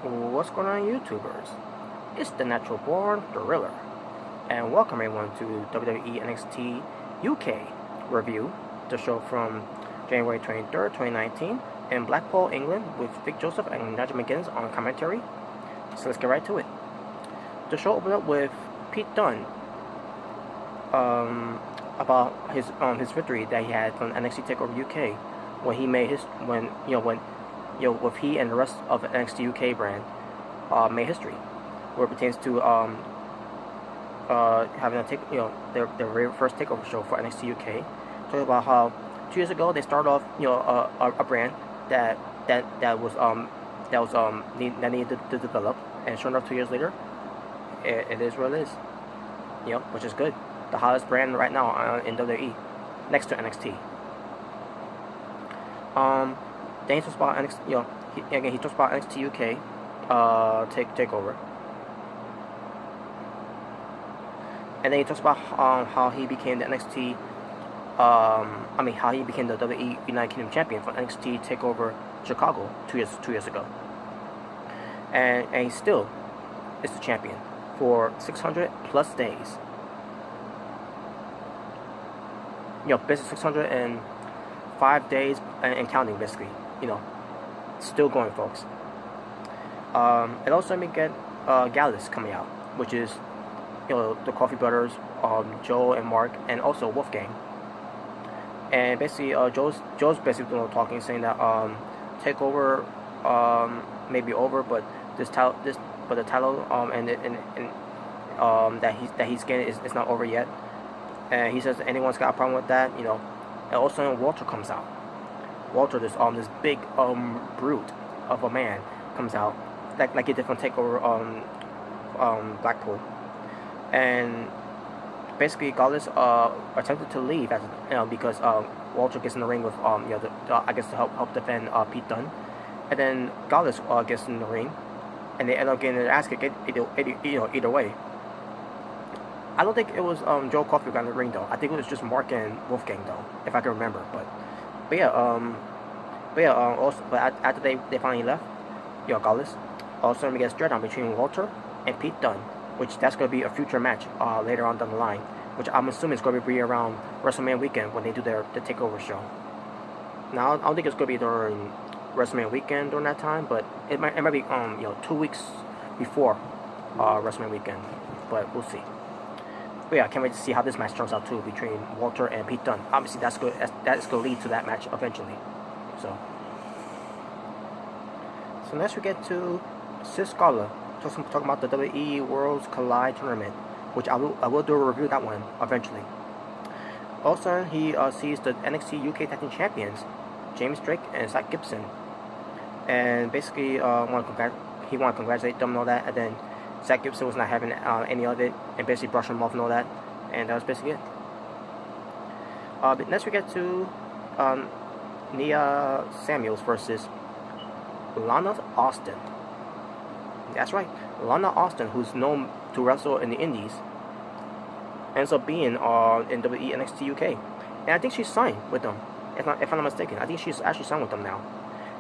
What's going on, YouTubers? It's the Natural Born Gorilla, and welcome everyone to WWE NXT UK review, the show from January 23rd, 2019, in Blackpool, England, with Vic Joseph and Nigel McGuinness on commentary. So let's get right to it. The show opened up with Pete Dunne about his victory that he had from NXT TakeOver UK when he made his with he and the rest of the NXT UK brand made history, where it pertains to having their very first takeover show for NXT UK. Talking about how 2 years ago they started off a brand that needed to develop, and sure enough 2 years later it is what it is, which is good. The hottest brand right now in WWE, next to NXT. Then he talks about NXT, he talks about NXT UK takeover, and then he talks about how he became the NXT, how he became the WWE United Kingdom champion for NXT Takeover Chicago two years ago, and he still is the champion for 600 plus days. Basically 605 days and counting, basically. Still going, folks. And also let me get Gallus coming out, which is the Coffee Brothers, Joe and Mark, and also Wolfgang. And basically Joe's basically talking, saying that Takeover may be over, but the title that he's getting is not over yet. And he says that anyone's got a problem with that, And also Walter comes out. Walter, this big brute of a man, comes out like he did from Takeover Blackpool, and basically Gallus attempted to leave because Walter gets in the ring with I guess to help defend Pete Dunne, and then Gallus gets in the ring, and they end up getting their ass kicked either way. I don't think it was Joe Coffey who got in the ring though. I think it was just Mark and Wolfgang though, if I can remember. But after they finally left, Gallus also we get a stare down between Walter and Pete Dunne, which that's going to be a future match later on down the line, which I'm assuming is going to be around WrestleMania weekend when they do the takeover show. Now I don't think it's going to be during WrestleMania weekend during that time, but it might be 2 weeks before WrestleMania weekend, but we'll see. But yeah, I can't wait to see how this match turns out too between Walter and Pete Dunne. Obviously, that's going to lead to that match eventually. So next we get to Sid Scala talking about the WWE Worlds Collide tournament, which I will do a review of that one eventually. Also, he sees the NXT UK Tag Team Champions, James Drake and Zach Gibson, and basically he want to congratulate them and all that, and then Zach Gibson was not having any of it, and basically brushed him off and all that, and that was basically it. But next we get to Nia Samuels versus Lana Austin. That's right, Lana Austin, who's known to wrestle in the Indies, ends up being in WWE NXT UK, and I think she's signed with them. If I'm not mistaken, I think she's actually signed with them now.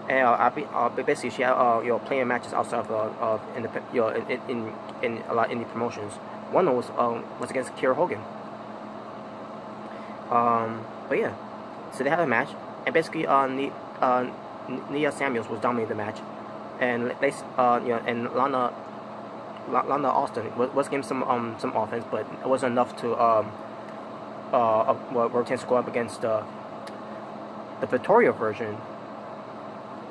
And basically she had playing matches outside of in a lot of indie promotions. One of them was against Kiera Hogan. But yeah, so they had a match, and basically Nia Samuels was dominating the match, and and Lana Austin was getting some offense, but it wasn't enough to to go up against the Victoria version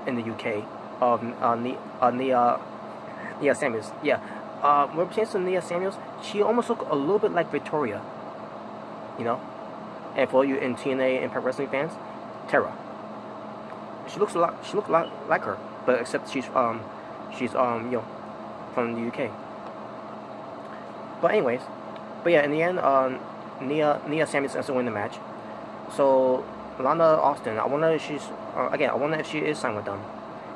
in the UK of Nia Samuels. Yeah, when it pertains to Nia Samuels, she almost looked a little bit like Victoria, And for you in TNA Impact Wrestling fans, Tara. She looks a lot like her, but except she's from the UK. But anyways, yeah, in the end, Nia Samuels ends up winning the match. So Lana Austin, I wonder if she's she is signed with them.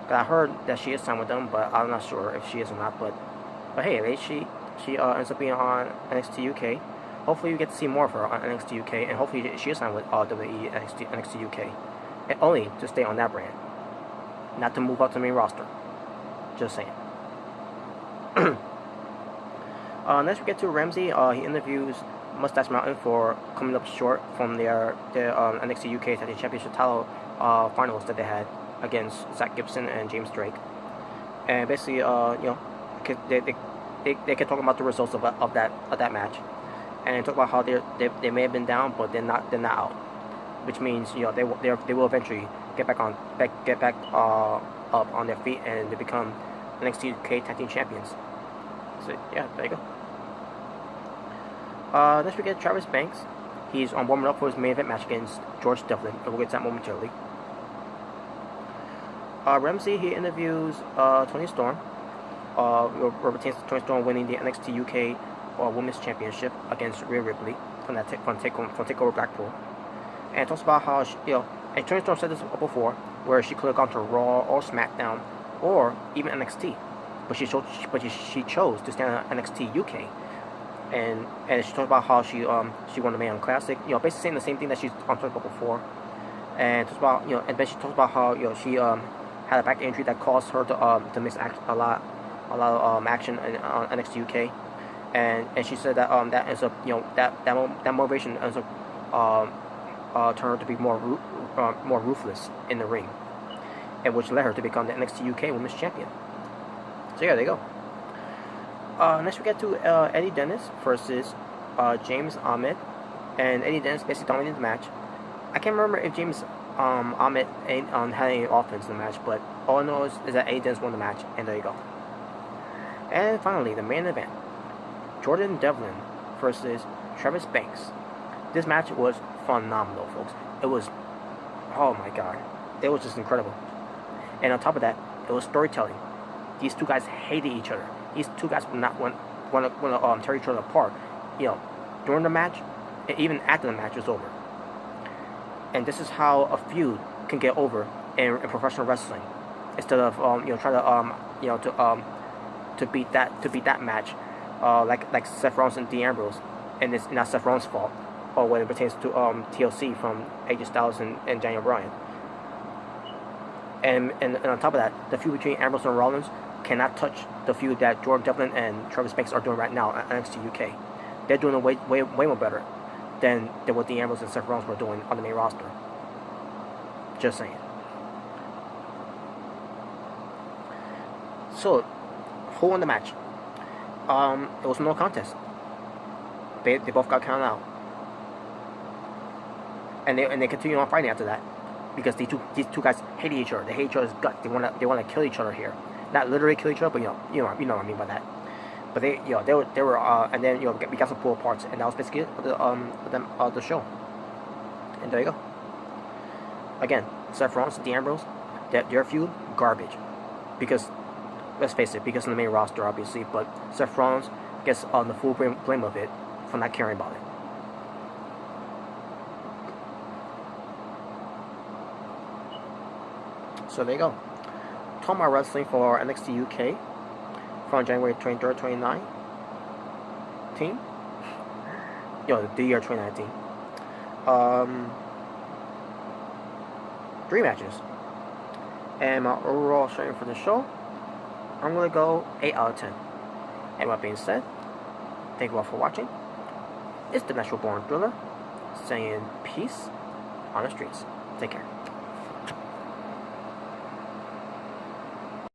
Cause I heard that she is signed with them, but I'm not sure if she is or not. But hey, she ends up being on NXT UK. Hopefully, we get to see more of her on NXT UK, and hopefully she is signed with WWE NXT UK, and only to stay on that brand, not to move up to the main roster. Just saying. Next we get to Ramsey. He interviews Mustache Mountain for coming up short from their NXT UK Tag Team Championship title finals that they had against Zach Gibson and James Drake. And basically, they kept talking about the results of that match, and talk about how they may have been down, but they're not out, which means they will eventually get back up on their feet and they become NXT UK Tag Team Champions. So yeah, there you go. Next we get Travis Banks. He's warming up for his main event match against George Devlin, and we'll get to that momentarily. Ramsey, he interviews Toni Storm. Retains Toni Storm winning the NXT UK Women's Championship against Rhea Ripley from Takeover Blackpool, and talks about how and Toni Storm said this before, where she could have gone to Raw or SmackDown or even NXT, but she chose to stand on NXT UK, and she talked about how she won the Mayhem Classic, basically saying the same thing that she's talked about before, and talks about and then she talks about how she had a back injury that caused her to miss a lot of action on NXT UK, and she said that that ends up that motivation ends up turned her to be more ruthless in the ring, and which led her to become the NXT UK Women's Champion. So yeah, there you go. Next we get to Eddie Dennis versus James Ahmed, and Eddie Dennis basically dominated the match. I can't remember if James Ahmed had any offense in the match, but all I know is that Eddie Dennis won the match, and there you go. And finally, the main event, Jordan Devlin versus Travis Banks. This match was phenomenal, folks. It was, oh my god, it was just incredible. And on top of that, it was storytelling. These two guys hated each other. These two guys would not want to tear each other apart. During the match, and even after the match was over. And this is how a feud can get over in professional wrestling. Instead of trying to beat that match, like Seth Rollins and Dean Ambrose, and it's not Seth Rollins' fault, or when it pertains to TLC from AJ Styles and Daniel Bryan. And on top of that, the feud between Ambrose and Rollins cannot touch the feud that Jordan Devlin and Travis Banks are doing right now at NXT UK. They're doing it way more better than what Dean Ambrose and Seth Rollins were doing on the main roster. Just saying. So, who won the match? It was no contest. They both got counted out, and they continued on fighting after that, because these two guys hate each other. They hate each other's guts. They wanna kill each other here. Not literally kill each other, but you know what I mean by that. But they were and then we got some pull parts, and that was basically the show. And there you go. Again, Seth Rollins and Dean Ambrose, their feud garbage, because let's face it, because of the main roster obviously, but Seth Rollins gets the full blame of it for not caring about it. So there you go. Talking about wrestling for NXT UK from January 23rd, 2019. The year 2019. 3 matches. And my overall rating for the show, I'm going to go 8 out of 10. And with that being said, thank you all for watching. It's the Natural Born Thriller saying peace on the streets. Take care.